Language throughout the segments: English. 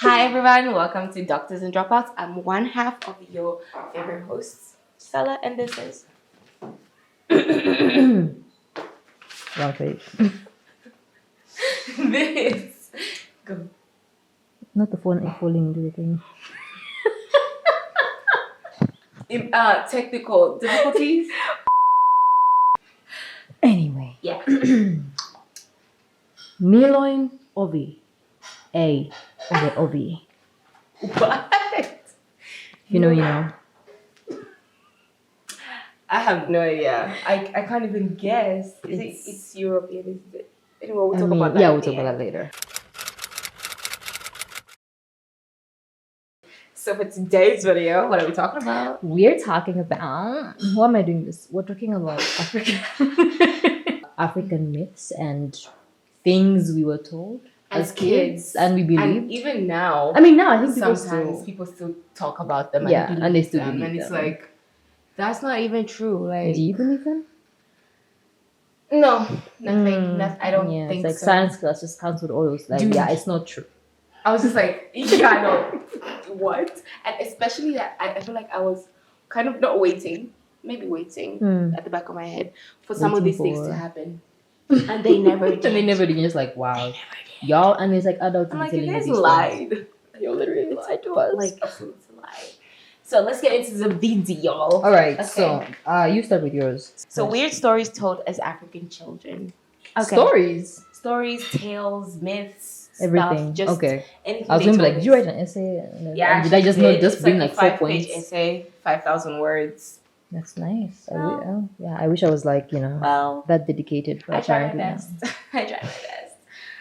Hi everyone, welcome to Doctors and Dropouts. I'm one half of your favorite hosts, Stella, and this is Wrong page. this. Go. Not the phone falling into the thing. Technical difficulties. Anyway. Yeah. Meloin ovi. A. Okay, ovi. What? You know. I have no idea. I can't even guess. It's European, is it? Anyway, we'll talk about that. Yeah, we'll talk about that later. So for today's video, what are we talking about? We're talking about. Why am I doing this? We're talking about African myths and things we were told as kids and we believed. And even now, I mean, now I think sometimes people still talk about them. Yeah, and they still them, believe and it's them. like that's not even true. Like, do you believe them? No, nothing. I don't Yeah, think it's like so. science class just cancelled all those. Like, Dude. yeah, it's not true. I was just like, yeah, I know. What? And especially that I feel like I was kind of not waiting, maybe waiting at the back of my head for some of these things to happen. And they never did. And they never did. Just like, wow. Y'all, and it's like adults I'm like, telling you you guys these lied. things. You literally lied to us. Like, it's a lie. So let's get into the video. All right, Okay. so you start with yours. So weird stories told as African children. Stories, tales, myths, everything. Stuff, just okay. anything. I was gonna be like, did you write an essay? Yeah. Did I just not just bring like 4 5-page points? essay, 5,000 words. That's nice. Well, I wish I was like that dedicated. I tried my best. I tried my best.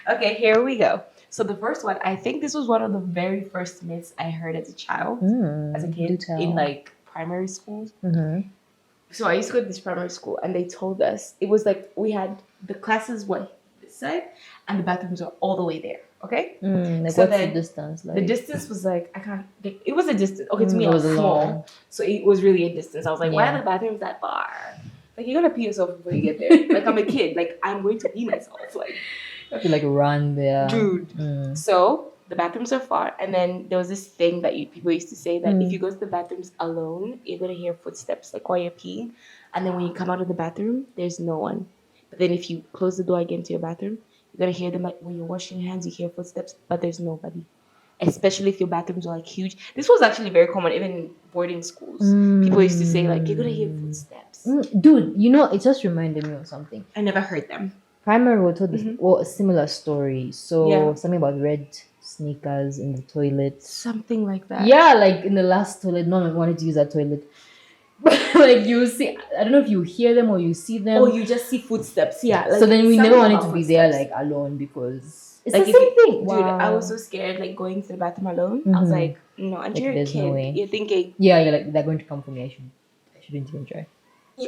Okay, here we go. So the first one, I think this was one of the very first myths I heard as a child, as a kid in like primary school. Mm-hmm. So I used to go to this primary school, and they told us it was like we had the classes this side, and the bathrooms are all the way there. Okay. Like so what's the distance? Like? The distance was like I can't. It was a distance. Okay, to me, it I was small, long. so it was really a distance. I was like, why are the bathrooms that far? Like you're gonna pee yourself before you get there. Like I'm a kid. Like I'm going to pee myself. Like I have to like run there, dude. So the bathrooms are far, and then there was this thing that people used to say that if you go to the bathrooms alone, you're gonna hear footsteps like while you're peeing, and then when you come out of the bathroom, there's no one. But then if you close the door again to your bathroom, you're gonna hear them like when you're washing your hands, you hear footsteps, but there's nobody. Especially if your bathrooms are like huge. This was actually very common even in boarding schools. People used to say like you're gonna hear footsteps. Dude, it just reminded me of something. I never heard them. Primary were told a similar story. So something about red sneakers in the toilet. Something like that. Yeah, like in the last toilet, no one wanted to use that toilet. Like you see, I don't know if you hear them or you see them, or you just see footsteps. Yeah. Like, so then we never wanted to be there like alone because it's like the same thing. Dude, I was so scared like going to the bathroom alone. I was like, no, until you're a kid, no you're thinking, yeah, you're like they're going to come for me. I shouldn't even try.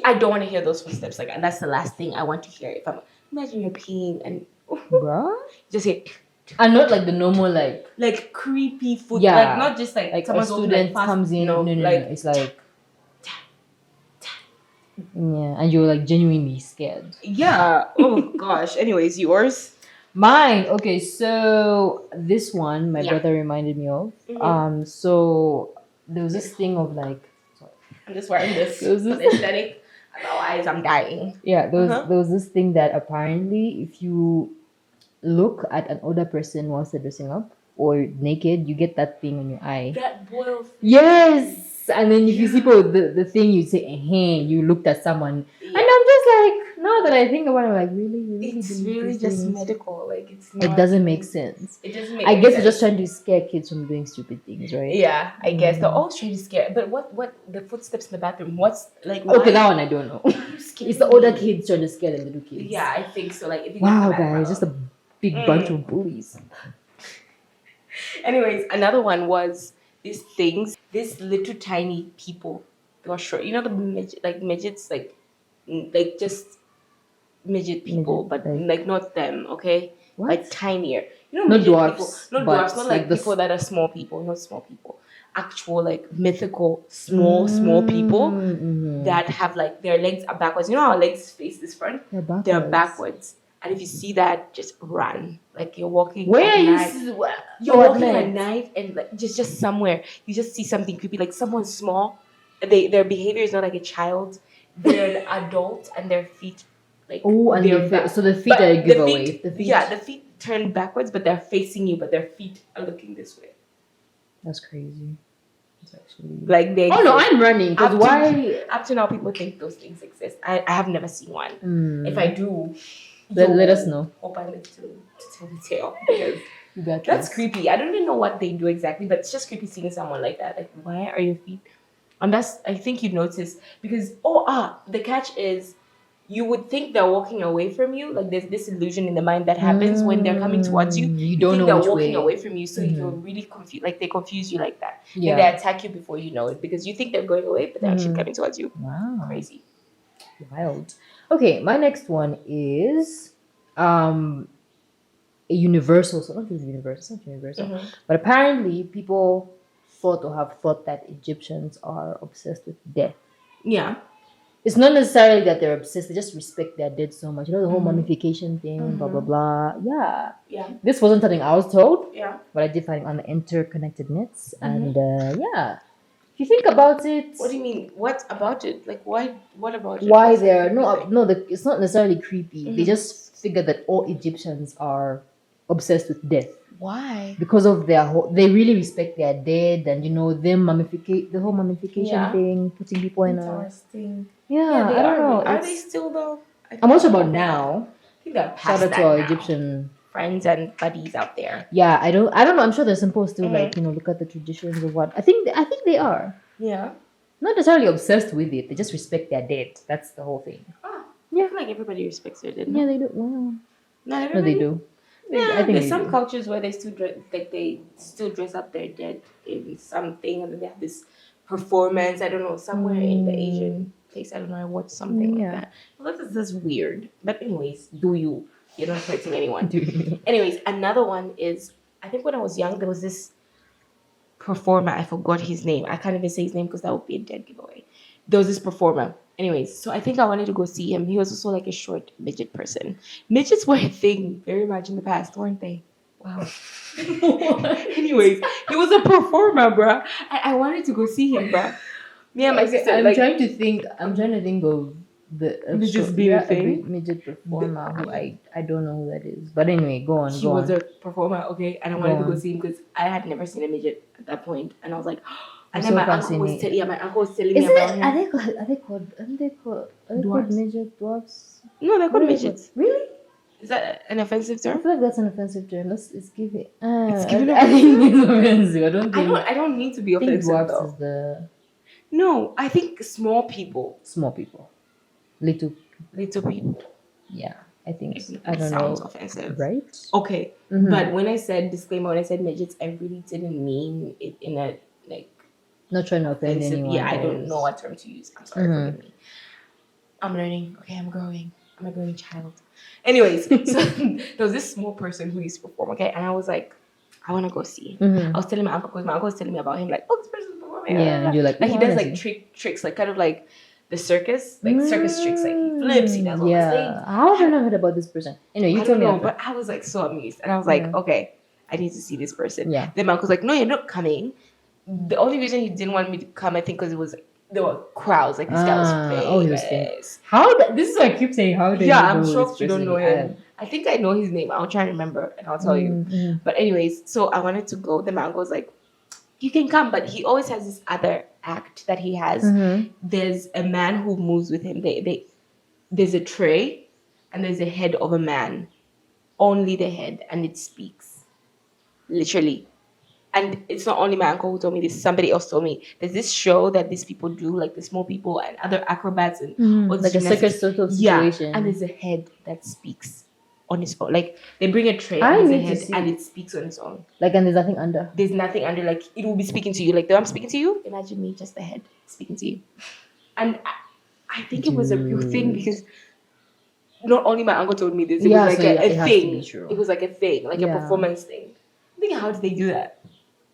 I don't want to hear those footsteps. Like, and that's the last thing I want to hear. If I'm imagine you're peeing and bruh, just hear. And not like the normal like creepy foot. Yeah, like not just like a student comes in. No, it's like. Yeah, and you're like genuinely scared. Yeah. Oh gosh. Anyways, yours. Mine. Okay, so this one my brother reminded me of. So there was this thing of like. Sorry. I'm just wearing this for the aesthetic. Otherwise, I'm dying. Yeah, there was this thing that apparently if you look at an older person whilst they're dressing up or naked, you get that thing on your eye. That boil. Yes. And then if you see the thing, you say, you looked at someone. Yeah. And I'm just like, now that I think about it, I'm like, really? It's really just medical. Like, it's not. It doesn't make sense. It doesn't make I guess sense. we're just trying to scare kids from doing stupid things, right? Yeah, I guess. They're all trying to scare. But what the footsteps in the bathroom? What's like. Okay, that one I don't know. It's the older kids trying to scare the little kids. Yeah, I think so. Like, if you wow, guys, just a big bunch of bullies. Anyways, another one was these these little tiny people. They were short. You know the midgets, like just midget people, but like not them. Okay, what? Like tinier. You know, not dwarfs. Not dwarfs. Not like people that are small people. Not small people. Actual like mythical small people that have like their legs are backwards. You know how our legs face this front? They're backwards. They're backwards. And if you see that, just run. Like you're walking Where at are you? night. You're Oh, at walking at night. night and like just somewhere you just see something creepy, like someone small. Their behavior is not like a child. They're an adult and their feet like Oh, and they're back. so the feet But are a the giveaway. feet, The feet. yeah, the feet turn backwards, but they're facing you, but their feet are looking this way. That's crazy. It's actually Like they. Oh no, exist. I'm running because Up to- why? Up to now, people think those things exist. I have never seen one. If I do, Let us know. Hope I live to tell the tale because You got that's this. creepy. I don't even know what they do exactly, but it's just creepy seeing someone like that. Like, why are your feet? And that's I think you notice because the catch is you would think they're walking away from you. Like there's this illusion in the mind that happens when they're coming towards you. You don't think know they're which walking way. away from you, so you're really confused. Like they confuse you like that. Yeah. And they attack you before you know it because you think they're going away, but they're actually coming towards you. Wow. Crazy. Wild. Okay, my next one is a universal. So not universal. It's not universal. But apparently, people have thought that Egyptians are obsessed with death. Yeah. It's not necessarily that they're obsessed; they just respect their dead so much. You know the whole mummification thing, blah blah blah. Yeah. Yeah. This wasn't something I was told. Yeah. But I did find it on the interconnectedness, and yeah. If you think about it, What do you mean? What about it? Like why? What about it? why What's they're the creepy thing? it's not necessarily creepy. They just figure that all Egyptians are obsessed with death Why? because of they really respect their dead, and you know them the whole mummification thing, putting people in a Interesting. yeah. They I don't know. Are they still though? I'm not sure about now. I think they're Shout past out that to our now. Egyptian. Friends and buddies out there. Yeah, I don't know. I'm sure they're supposed to like look at the traditions or what. I think they are. Yeah. Not necessarily obsessed with it. They just respect their dead. That's the whole thing. Yeah. I feel like everybody respects their dead. Yeah, they do. Well, Not no, everybody. they do. Yeah, I think there's they some do. cultures where they still dress up their dead in something, and then they have this performance. I don't know, somewhere in the Asian place. I don't know. I watched something like that. Well, that is just weird. But anyways, do you? You're not hurting anyone. Anyways, another one is I think when I was young there was this performer. I forgot his name. I can't even say his name because that would be a dead giveaway. There was this performer. Anyways, so I think I wanted to go see him. He was also like a short midget person. Midgets were a thing very much in the past, weren't they? Wow. Anyways, he was a performer, bruh. I wanted to go see him, bruh. Me and my sister. I'm trying to think of the Midgets being a thing? midget performer who I don't know who that is. But anyway, go on. He was a performer, okay, and I wanted to go see him because I had never seen a midget at that point, and I was like, and then so my uncle was telling me about him. Are they called midget dwarfs? No, they're called What are they midgets. called? Really? Is that an offensive I term? feel like that's an offensive term. Let's give it. given I think it's offensive. I don't think. I don't need to be I think offensive dwarfs though. is the No, I think small people, small people, little. people. Yeah, I think. It I don't sounds know. offensive, Right? Okay, but when I said disclaimer, when I said midgets, I really didn't mean it in a like Not trying to offend offensive. anyone. Yeah, I don't know what term to use. I'm sorry, forgive me. I'm learning. Okay, I'm growing. I'm a growing child. Anyways, so there was this small person who used to perform, okay? And I was like, I want to go see. I was telling my uncle, because my uncle was telling me about him, like, oh, this person's performing. Yeah, and you're like, he oh, does honestly. like tricks, like kind of like the circus, like circus tricks, like he flips, he does all these things. How have I not heard about this person? Anyway, you I told don't me. know, but I was like so amused. And I was like, okay, I need to see this person. Yeah. Then my uncle's like, no, you're not coming. The only reason he didn't want me to come, I think, because there were crowds. Like this guy was famous. Oh, he was famous. This is what I keep saying. How do Yeah, you I'm know sure this you don't person? know him. I think I know his name. I'll try and remember and I'll tell you. But anyways, so I wanted to go. Then my uncle was like, you can come, but he always has this other act that he has. There's a man who moves with him. There's a tray and there's a head of a man. Only the head, and it speaks. Literally. And it's not only my uncle who told me this, somebody else told me. There's this show that these people do, like the small people and other acrobats and all this like a circus sort of situation. And there's a head that speaks on its own. Like they bring a tray I and there's a need to head see. and it speaks on its own. Like, and there's nothing under. There's nothing under, like it will be speaking to you. Like the way I'm speaking to you, imagine me, just the head speaking to you. And I think it was a real thing because not only my uncle told me this, it was like a thing. It was like a thing, like a performance thing. I'm thinking, how did they do that?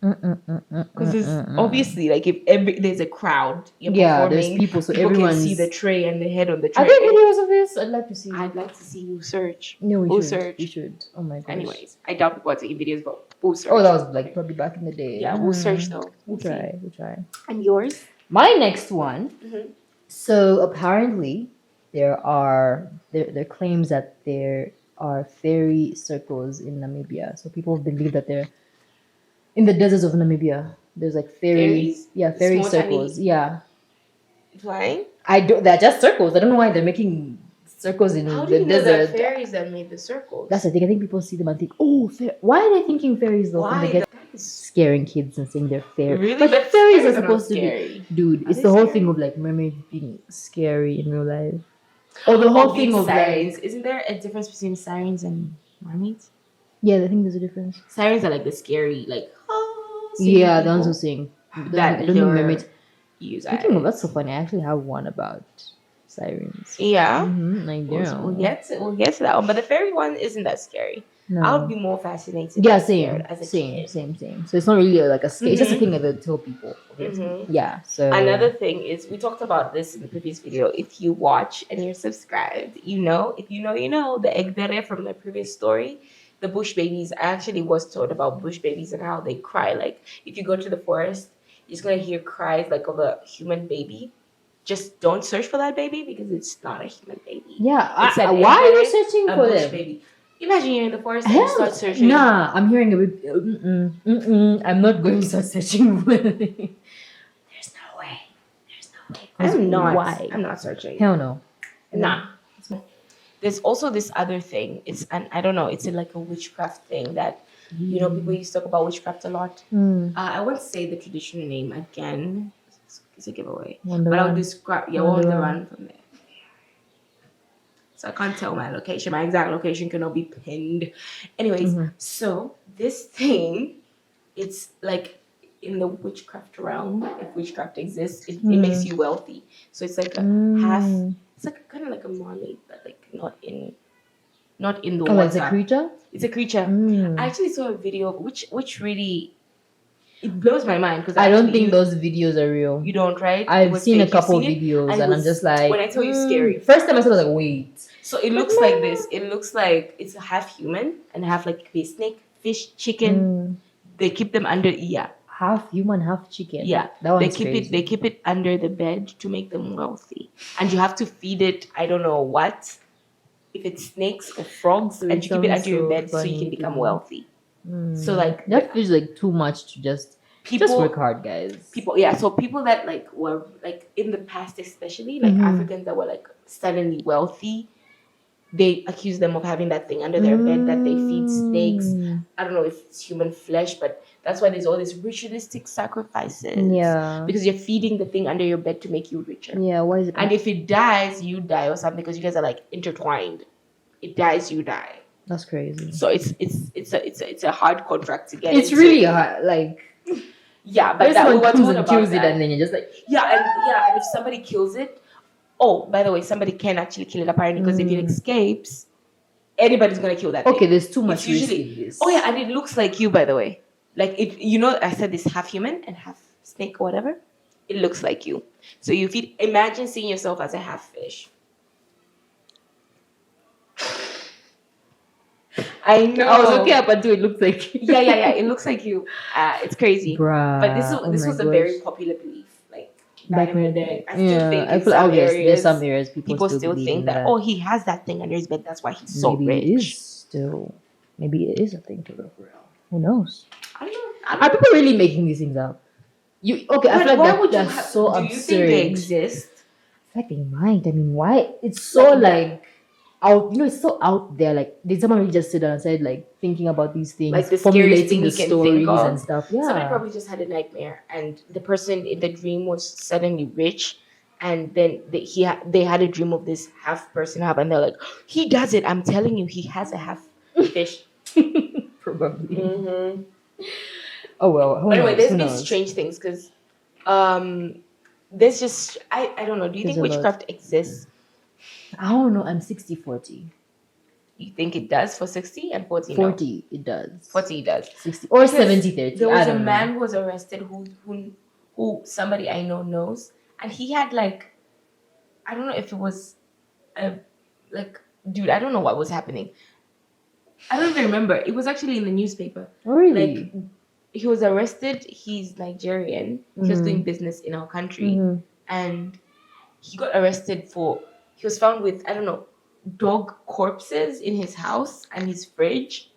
Because there's obviously like if there's a crowd, you're Yeah, there's performing, people, so people can see everyone's. the tray and the head on the Are tray. there videos of this? I'd like to see. I'd like to see you search. No, we We'll should. search. We should. Oh my gosh. Anyways, I doubt people are taking videos, but we'll search. Oh, that was like probably back in the day. Yeah, we'll search though. We'll see. try. We'll try. And yours? My next one. Mhm. So apparently, there claims that there are fairy circles in Namibia. So people believe that they're in the deserts of Namibia. There's like Fairies? fairy Small, circles. tiny- Yeah, Flying? they're just circles. I don't know why they're making circles in How do the you know desert. the fairies that made the circles? That's the thing. I think people see them and think, oh, why are they thinking fairies though? When Why? they get That is scaring kids and saying they're fairies. really, But but fairies are not supposed to be, scary. dude. Are It's they the whole scary? thing of like mermaids being scary in real life. Or the whole thing of sirens. like, Isn't there a difference between sirens and mermaids? yeah, I think there's a difference. Sirens are like the scary, like Yeah, the ones who sing. that I don't think mermaids. use. Speaking of, that's so funny. I actually have one about sirens. Yeah. I do. We'll get to that one, but the fairy one isn't that scary. No. I would be more fascinated. Yeah, than same, scared as a kid. same. So it's not really like a scare. It's just a thing that they tell people. Mhm. Yeah. So Another thing is we talked about this in the previous video. If you watch and you're subscribed, you know. If you know, you know. The Egbere from the previous story, the bush babies. I actually was told about bush babies and how they cry. Like if you go to the forest, you're just gonna hear cries like of a human baby. Just don't search for that baby because it's not a human baby. yeah, It's an why are you Egbere, searching a for bush them? baby. Imagine you're in the forest and you Hell, start searching. nah, I'm hearing a bit. I'm not going to start searching for them. There's no way. I'm not searching. Hell no. Nah. There's also this other thing. I don't know. It's like a witchcraft thing that people used to talk about witchcraft a lot. I won't say the traditional name again. It's a giveaway. Wonder But I'll Run. describe. Yeah, Wonder Wonder Run. Run from there. So I can't tell my location. My exact location cannot be pinned. Anyways, so this thing, it's like in the witchcraft realm. If witchcraft exists, it makes you wealthy. So it's like a half. It's like kind of like a mermaid, but like not in the Oh, water. it's a creature. It's a creature. I actually saw a video which really it blows my mind because I don't think those videos are real. you don't, right? It I've was seen a fake. You've couple seen it? videos And it and I'm was- just like, when I tell you scary. First time I saw it, I was like, wait. So it looks like this. It looks like it's half human and half like a snake, fish, chicken. They keep them under Half human, half chicken. Yeah, that they one's keep crazy. it. They keep it under the bed to make them wealthy, and you have to feed it. I don't know what, if it's snakes or frogs, So and it you keep it sounds under your so bed so you funny can to become me. wealthy. So like that feels like too much to just work hard, guys. So people that like were like in the past, especially like Africans that were like suddenly wealthy, they accuse them of having that thing under their bed that they feed snakes. I don't know if it's human flesh, but that's why there's all these ritualistic sacrifices. Yeah. Because you're feeding the thing under your bed to make you richer. Yeah, why is it? And if it dies, you die or something because you guys are like intertwined. It dies, you die. That's crazy. So it's a hard contract to get It's into. really hard. Like, yeah, but if that we someone were comes told and about kills that. it, and then you're just like, And if somebody kills it, oh, by the way, somebody can actually kill it apparently because if it escapes, anybody's gonna kill that thing. okay, there's too much It's usually- risk in this. Oh yeah, and it looks like you, by the way. Like if I said this half human and half snake or whatever. It looks like you. So you feed. Imagine seeing yourself as a half fish. I know. I was okay up until it looked like. yeah. It looks like you. It's crazy. Bruh, But this oh was my a very gosh. popular belief. Like Back back in the when- day. I still Yeah, think I in feel some there's areas, some areas people still believe think in that, oh, he has that thing under his bed, that's why he's so maybe rich. it is still. Maybe it is a thing to look real. Who knows? I don't know. Are people really making these things up? I feel like why would you that's have, so do absurd. you think they exist? I feel like they might. I mean, why? It's so Like out. It's so out there. Like, did someone really just sit down and said, like, thinking about these things, Like the scariest formulating thing the you can stories think of? and stuff? Yeah. Somebody probably just had a nightmare, and the person in the dream was suddenly rich, and then they had a dream of this half person half, and they're like, he does it. I'm telling you, he has a half fish. Probably. Mm-hmm. Oh well. Who But anyway, knows? there's Who these knows? strange things because there's just I don't know. Do you There's think a lot. witchcraft exists? I don't know. I'm 60-40. You think it does for 60 and 40? 40 it does. 40 it does. 60 or Because 70 30. There was I a don't man know. who was arrested who somebody I know knows, and he had like, I don't know if it was a, like, dude, I don't know what was happening. I don't even remember. It was actually in the newspaper. Oh, really? Like, he was arrested. He's Nigerian. He was doing business in our country, and he got arrested for. He was found with, I don't know, dog corpses in his house and his fridge,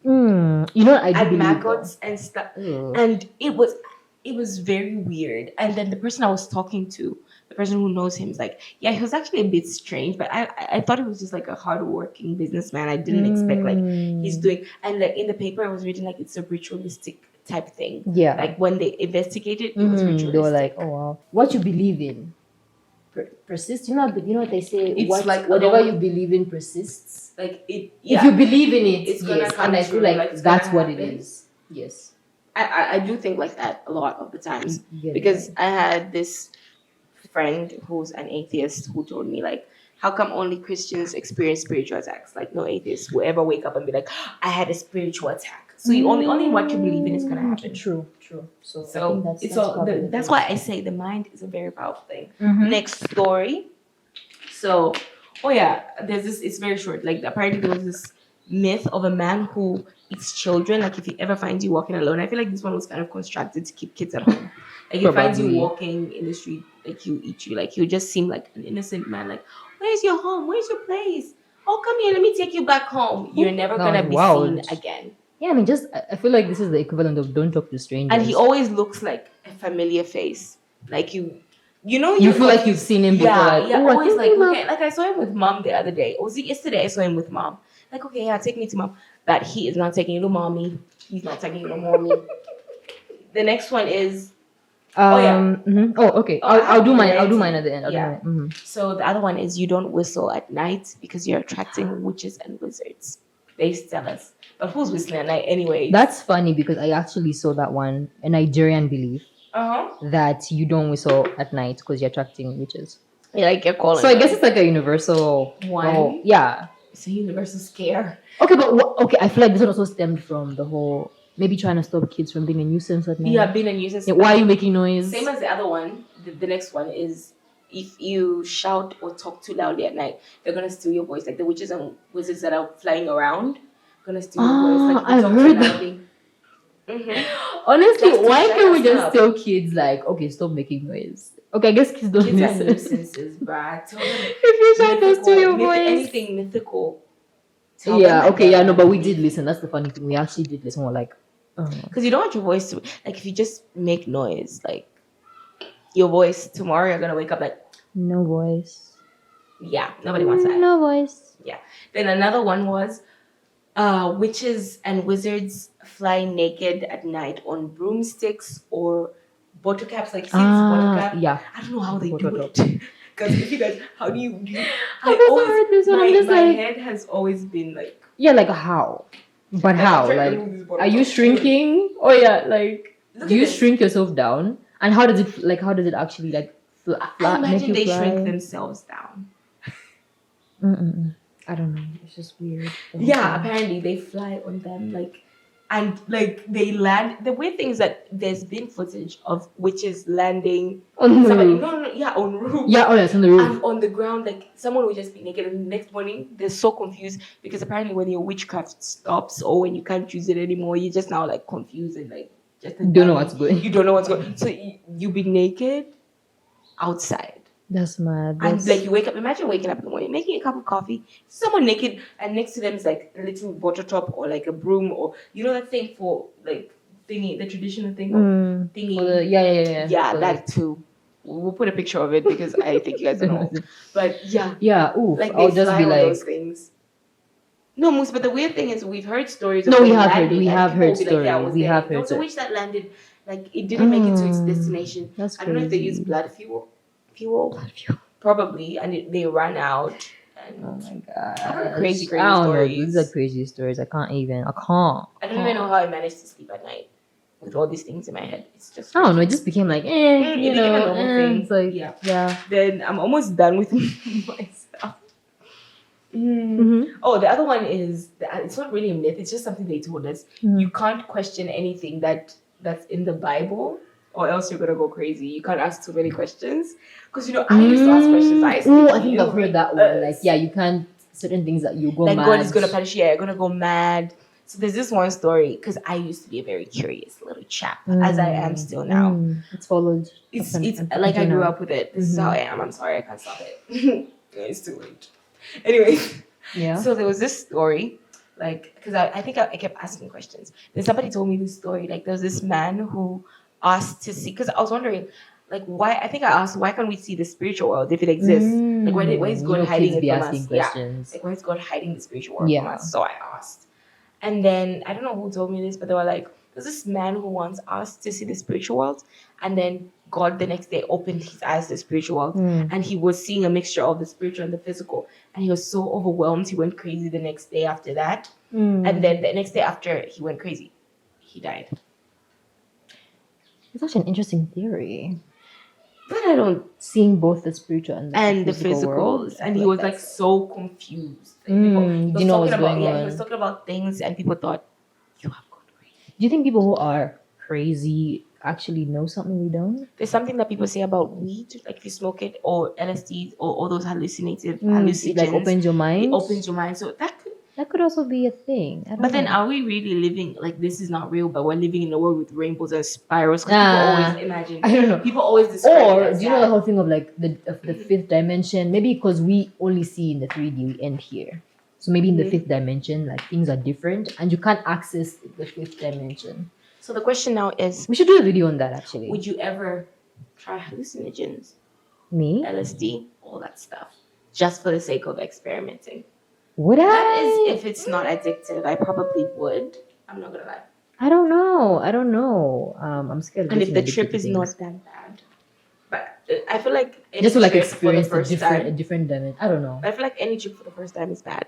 You know what I do and believe maggots and stuff. though. And it was very weird. And then the person I was talking to, the person who knows him, is like, yeah, he was actually a bit strange, but I thought he was just like a hardworking businessman. I didn't expect like he's doing, and like in the paper I was reading like it's a ritualistic type thing. Yeah. Like when they investigated, it was ritualistic. They were like, oh wow, what you believe in persists. You know what they say. It's like whatever along- you believe in persists. Like it, If you believe in it, it's gonna yes, come and I true, feel like it's that's gonna what it happen. is. Yes, I do think like that a lot of the times. You get it, Because right? I had this friend who's an atheist who told me like, how come only Christians experience spiritual attacks? Like no atheist will ever wake up and be like, I had a spiritual attack. So you only what you believe in is gonna happen. True. So I think So that's probably the that's case. why I say the mind is a very powerful thing. Mhm. Next story. So, oh yeah, there's this. It's very short. Like apparently there was this myth of a man who eats children. Like if he ever finds you walking alone, I feel like this one was kind of constructed to keep kids at home. Like he finds you Probably. walking in the street, like he'll eat you. Like he'll just seem like an innocent man. Like, where's your home? Where's your place? Oh, come here. Let me take you back home. You're never That gonna was be wild. seen again. Yeah, I mean, I feel like this is the equivalent of don't talk to strangers. And he always looks like a familiar face. Like you know, you feel like you've seen him before. Like, yeah, "Oh, I always think like, we okay, like I saw him with mom the other day. Or was it yesterday? I saw him with mom. Like, okay, yeah, take me to mom. But he is not taking you to mommy. He's not taking you to mommy. The next one is Oh, okay. Oh, I I'll do have mine. it I'll do ready. mine at the end. I'll do Yeah. mine. so the other one is you don't whistle at night because you're attracting witches and wizards. They tell us. But who's whistling at night anyway? That's funny because I actually saw that one, a Nigerian belief that you don't whistle at night because you're attracting witches. Yeah, like you're calling. So I guess it's like a universal One. Oh, yeah. It's a universal scare. Okay, but okay, I feel like this one also stemmed from the whole maybe trying to stop kids from being a nuisance at night. Yeah, being a nuisance. Yeah, why are you making noise? Same as the other one. The next one is if you shout or talk too loudly at night, they're gonna steal your voice. Like the witches and wizards that are flying around, gonna steal your voice. Like if you I've talk heard too that. loudly. Honestly, That's to why shut can't we us just up. tell kids like, okay, stop making noise? Okay, I guess kids don't Kids are listen. nuisances, bruh. Tell them If you shout us to your voice. anything mythical. Tell Yeah, them okay, that yeah, no, they're but we did listen. That's the funny thing. We actually did listen. We're like, Because you don't want your voice to, like, if you just make noise, like, your voice, tomorrow you're gonna wake up like, no voice. yeah, nobody wants that. No voice. Yeah. Then another one was, witches and wizards fly naked at night on broomsticks or bottle caps, like, see this bottle cap? Yeah. I don't know how they Bottle do cap. it. Because if you guys, how do you I've never heard this one. I'm just my like- head has always been like, Yeah, like how? But how? I'm trying to Like, remove this bottle are you cap. shrinking? Oh yeah, like, Look do at you this. shrink yourself down? And how does it actually like I make imagine you they fly? shrink themselves down. I don't know. It's just weird. Yeah, apparently they fly on them, like, and like they land. The weird thing is that there's been footage of witches landing On the somebody, roof. on roof. Yeah, oh yeah, it's on the roof. And on the ground, like someone will just be naked, and the next morning they're so confused because apparently when your witchcraft stops or when you can't use it anymore, you're just now like confused and like just Don't know what's going. You don't know what's going. So you be naked outside. That's mad. And like you wake up, imagine waking up in the morning, making a cup of coffee, someone naked, and next to them is like a little water top or like a broom, or you know that thing for like thingy, the traditional thing of thingy. Yeah. Yeah, For that too. We'll put a picture of it because I think you guys don't know. But yeah, Yeah, oof. like I'll they just fly be on like, those things. No, Moose, but the weird thing is we've heard stories. No, of we them have heard- landing, we and have people heard will be like, yeah, I stories. was We there. have There heard was a it. witch that landed, like it didn't make it to its destination. That's I don't know if they crazy. use blood fuel, probably, and they ran out. And Oh my god. I've heard crazy I don't know. stories. These are crazy stories. I can't. I don't even know how I managed to sleep at night with all these things in my head. It's just I don't know. It just became like, it you became know, a normal thing. It's like, Yeah. yeah. Then I'm almost done with my stuff. Oh, the other one is it's not really a myth. It's just something they told us. You can't question anything that's in the Bible, or else you're gonna go crazy. You can't ask too many questions because I used to ask questions. I used to think I think I've heard that one. Like, yeah, you can't certain things that you go like mad. God is gonna punish you. Yeah, you're gonna go mad. So there's this one story because I used to be a very curious little chap, as I am still now. It's followed. It's like I grew up with it. This is how I am. I'm sorry, I can't stop it. It's too late. Anyway, Yeah. so there was this story, like, because I think I kept asking questions. Then somebody told me this story. Like, there was this man who asked to see, because I was wondering, like, why? I think I asked, why can't we see the spiritual world if it exists? Like, why is God hiding it from us? Questions. Yeah. Like, why is God hiding the spiritual world from us? So I asked. And then I don't know who told me this, but they were like, there's this man who once asked to see the spiritual world, and then God the next day opened his eyes to the spiritual world, and he was seeing a mixture of the spiritual and the physical, and he was so overwhelmed he went crazy the next day after that. And then the next day after he went crazy, he died. It's such an interesting theory. But I don't seeing both the spiritual and the physical physicals, world, and he was like so confused. Like, do you know what's going on? He was talking about things, and people thought you have gone crazy. Do you think people who are crazy actually know something we don't? There's something that people say about weed, like if you smoke it, or LSD, or all those hallucinogens. It like opens your mind. It opens your mind, so that could also be a thing. But then, are we really living like this is not real? But we're living in a world with rainbows and spirals. People always imagine. I don't know. People always describe. Or do you know the whole thing of like the fifth dimension? Maybe because we only see in the 3D, we end here. So maybe in the fifth dimension, like things are different, and you can't access the fifth dimension. So the question now is, we should do a video on that actually. Would you ever try hallucinogens? Me? LSD, all that stuff, just for the sake of experimenting. Would I? That is, if it's not addictive, I probably would. I'm not gonna lie. I don't know. I'm scared. And if the trip is not that bad, but I feel like just to like experience a different dimension. I don't know. I feel like any trip for the first time is bad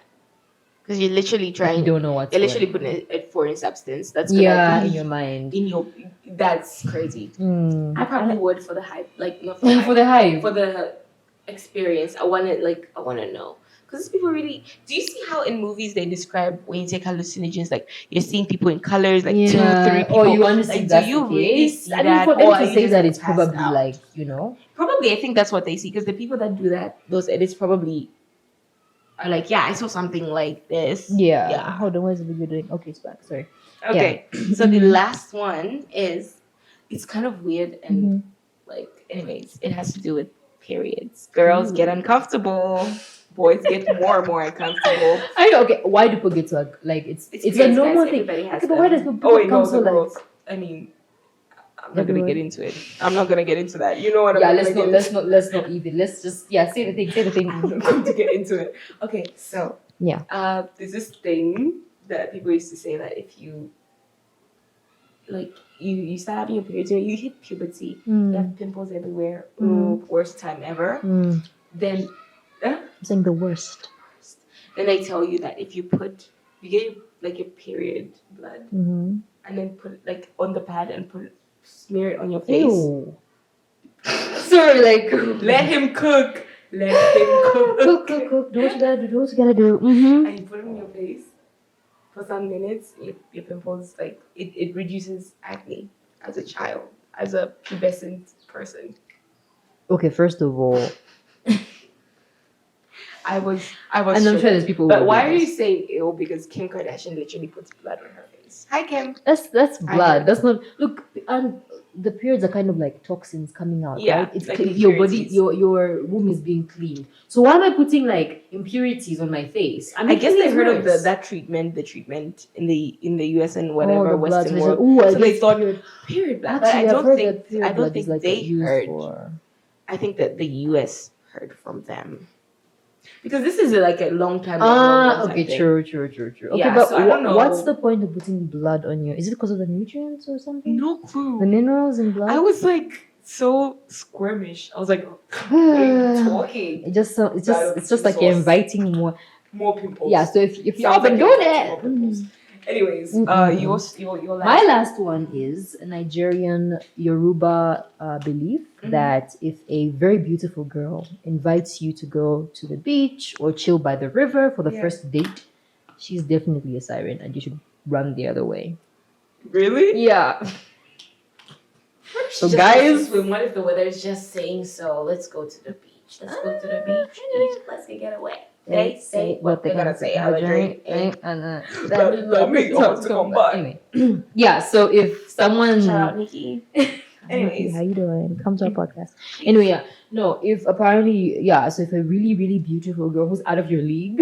because you're literally trying. You don't know what's. You're literally putting a foreign substance that's gonna in your mind. That's crazy. I probably would for the hype, like not for the hype, for the experience. I want to know. Because people really... Do you see how in movies they describe when you take hallucinogens, like you're seeing people in colors, like 2, 3 people? Oh, you understand like, do you really see that? For them to say that it's probably out? Like, Probably, I think that's what they see. Because the people that do that, those edits probably are like, yeah, I saw something like this. Yeah. Hold on, where's the video doing? Okay, it's back. Sorry. Okay. Yeah. So the last one is... It's kind of weird and like... Anyways, it has to do with periods. Girls get uncomfortable. Boys get more and more uncomfortable. I know. Okay, why do people get so like it's a normal thing? Everybody has but why does people come so girls, like? I mean, I'm not gonna get into it. I'm not gonna get into that. You know what? Yeah, let's not even. Let's just say the thing. I'm not going to get into it. Okay, so yeah. There's this thing that people used to say that if you like you start having your periods, you hit puberty, you have pimples everywhere, worst time ever. Then. I'm saying the worst. Then they tell you that if you get like your period blood and then put it like on the pad and smear it on your face. Ew. Sorry, like let him cook. Cook. Do what you gotta do. And you put it on your face for some minutes. Your pimples like it reduces acne as a child, as a pubescent person. Okay, first of all. I was. And I'm sure there's people. But why are you saying ill? Because Kim Kardashian literally puts blood on her face. Hi, Kim. That's blood. That's not. Look, and the periods are kind of like toxins coming out. Yeah, right? It's like your body, your womb is being cleaned. So why am I putting like impurities on my face? I guess they heard of that treatment, the treatment in the US and whatever Western world. So they thought period blood. But I don't think they heard. I think that the US heard from them. Because this is like a long time. Okay, true. Okay, yeah, but so I don't know. What's the point of putting blood on you? Is it because of the nutrients or something? No clue. The minerals in blood. I was like so squirmish. I was like, what are you talking? It's just like you're inviting more pimples. Yeah. So if you're open, doing it. Anyways, Mm-mm. your My last. last one is a Nigerian Yoruba belief that if a very beautiful girl invites you to go to the beach or chill by the river for the Yeah. first date, she's definitely a siren and you should run the other way. Really? Yeah. What if So she just guys- wants to swim? What if the weather is just saying so? Let's go to the beach. Let's go to the beach. Let's get away. They say what they're gonna say. Have a drink. and Let me also come back. Anyway, yeah. So if someone, Shout out Nikki. Anyways. how you doing? Come to our podcast. Anyway, yeah. No, if apparently, yeah. So if a really, really beautiful girl who's out of your league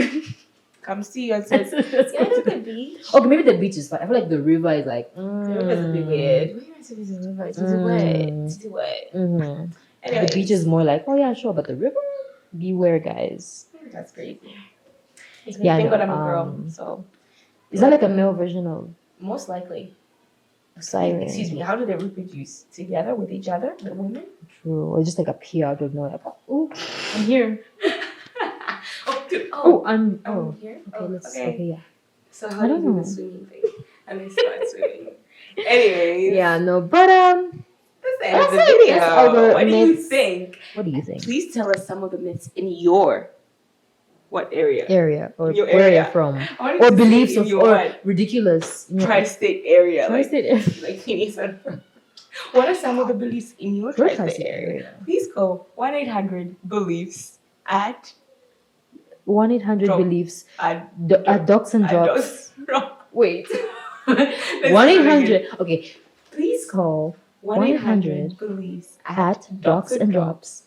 Comes to you and says, Let's "Yeah, go go to to the beach." okay, maybe the beach is fine. I feel like the river is like. The river's a bit weird. What do you mean to be the river? It's too wet. It's too wet. Mhm. Anyways. The beach is more like, oh yeah, sure, but the river, beware, guys. That's crazy. It's Yeah, thank no, God I'm a girl, so Is that like a male version of most likely. siren? Excuse me. How do they reproduce together with each other, the women? True, or just like appear out of nowhere. Like, oh, I'm here. I'm. Oh, here. okay. Okay, yeah. So I how do you don't do know. the swimming thing? And they start swimming. Anyways. Yeah, no, but That's the end of the that's it. video. That's all the What do you myths. think? What do you think? Please tell us some of the myths in your what area? Area or Your where area. you're from, I wanted or to say beliefs in of, your or what? ridiculous. Tri-state area. Tri-state area. Like Phoenix. What are some of the beliefs in your Your tri-state area? area. Please call 1-800-BELIEFS at 1-800 Drop- beliefs at at Docs and Drops. Wait. Let's 1-800. Okay, please call 1-800-BELIEFS at Docs and Drops.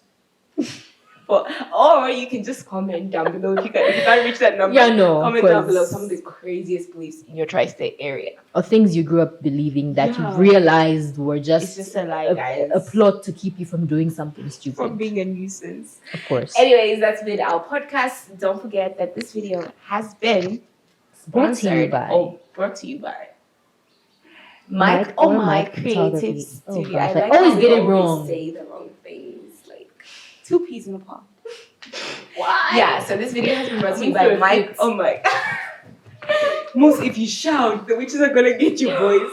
Or you can just comment down below if you can't reach that number. Yeah, no. Comment down 'cause- below some of the craziest beliefs in your tri-state area. Or things you grew up believing that Yeah. you realized were It's just just a lie, guys. a plot to keep you from doing something stupid. From being a nuisance. Of course. Anyways, that's been our podcast. Don't forget that this video has been Brought to you sponsored by or brought to you by Mike or Mike Creative Photography. Studio. Oh gosh, I I always how we get it always wrong. Say the wrong things, like two peas in a pod. Why? Yeah, so this video has been brought to you I'm by so Mike. fit. Oh my. Moose, if you shout, the witches are gonna get you, boys.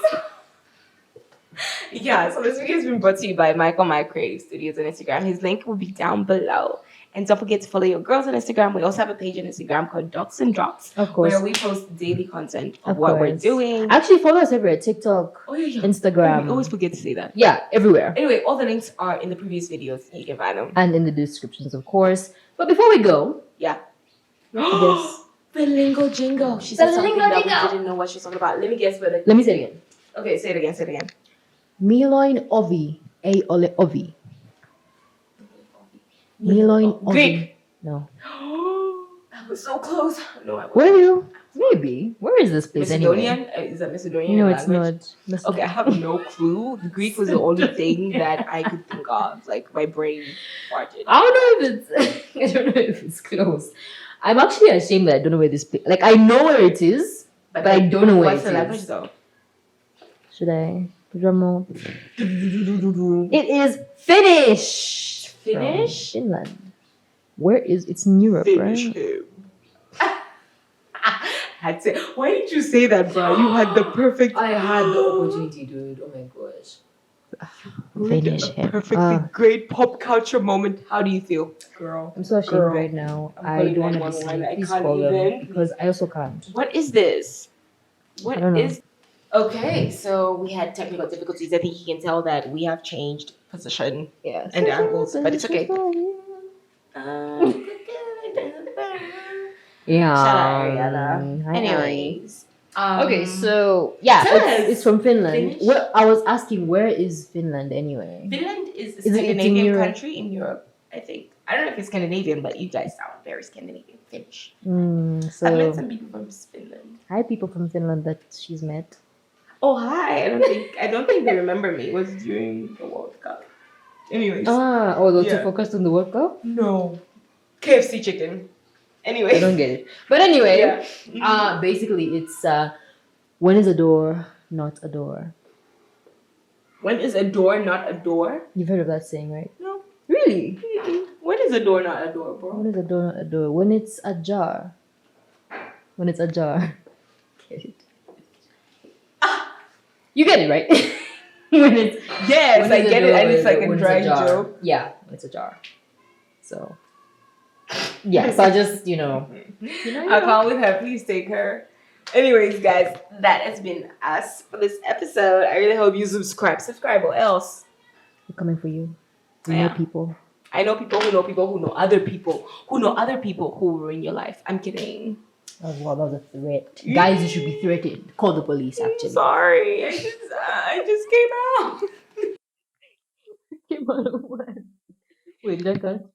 Yeah, so this video has been brought to you by Mike on Mike Creative Studios on Instagram. His link will be down below. And don't forget to follow your girls on Instagram. We also have a page on Instagram called Docs and Drops, Of course. where we post daily content of Of what we're course. doing. Actually, follow us everywhere: TikTok, Oh, yeah. Instagram. We always forget to say that. Yeah, everywhere. Anyway, all the links are in the previous videos. You can find them. And in the descriptions, of course. But before we go, Yeah. guess. The lingo jingo. She said The something lingo that we jingo. didn't know what she was talking about. Let me guess whether. let me say it again. Okay, say it again. Say it again. Miloin ovi, a ole ovi. Miloin ovi. Greek. No. That was so close. No, I wasn't. Where are you? Maybe. Where is this place Macedonian? anyway? Is that Macedonian? No, it's language? not. Okay, I have no clue. The Greek was the only thing that I could think of. Like my brain farted. I don't know if it's. I don't know if it's close. I'm actually ashamed that I don't know where this place. Like I know where it is, but I don't know where What's the it language is. though? Should I? Drum roll. It is Finnish. Finnish? From Finland. Where is it's in Europe, Finish right? him. Had to. Why did you say that, bro? You had the perfect. I had the opportunity, dude. Oh my gosh. Finish a him. perfectly great pop culture moment. How do you feel, girl? I'm so ashamed Girl. right now. I'm I calling don't want to be 911. seen. I Please can't call them even. because I also can't. What is this? What I don't know. is? Okay, so we had technical difficulties. I think you can tell that we have changed position Yeah. and angles, but it's okay. Yeah. Shout out Ariana. Hi, Anyways, okay, so yeah, tell us. it's from Finland. Finnish? Where I was asking, where is Finland anyway? Finland is a Is it- it's in Scandinavian Europe? country in Europe. I think. I don't know if it's Scandinavian, but you guys sound very Scandinavian, Finnish. I've met So some people from Finland. hi, people from Finland that she's met. Oh hi! I don't think they remember me. It was during the World Cup. Anyways, Those Yeah. who focused on the World Cup. no KFC chicken. Anyway, I don't get it. But anyway, Yeah. basically it's when is a door not a door? When is a door not a door? You've heard of that saying, right? No. Really? When is a door not a door, bro? When is a door not a door? When it's ajar. When it's ajar. Get it? You get it, right? When it's Yes, when I it's a get it, and joke, it's like a when dry it's a jar. joke. Yeah, when it's a jar. So yeah, so I just I can't with her. Please take her. Anyways, guys, that has been us for this episode. I really hope you subscribe, or else. we're coming for you. We Yeah. know people. I know people who know people who know other people who know other people who will ruin your life. I'm kidding. That was a threat. Guys, you should be threatened. Call the police, actually. Sorry, I just came out. Came out of what? Wait, did I cut?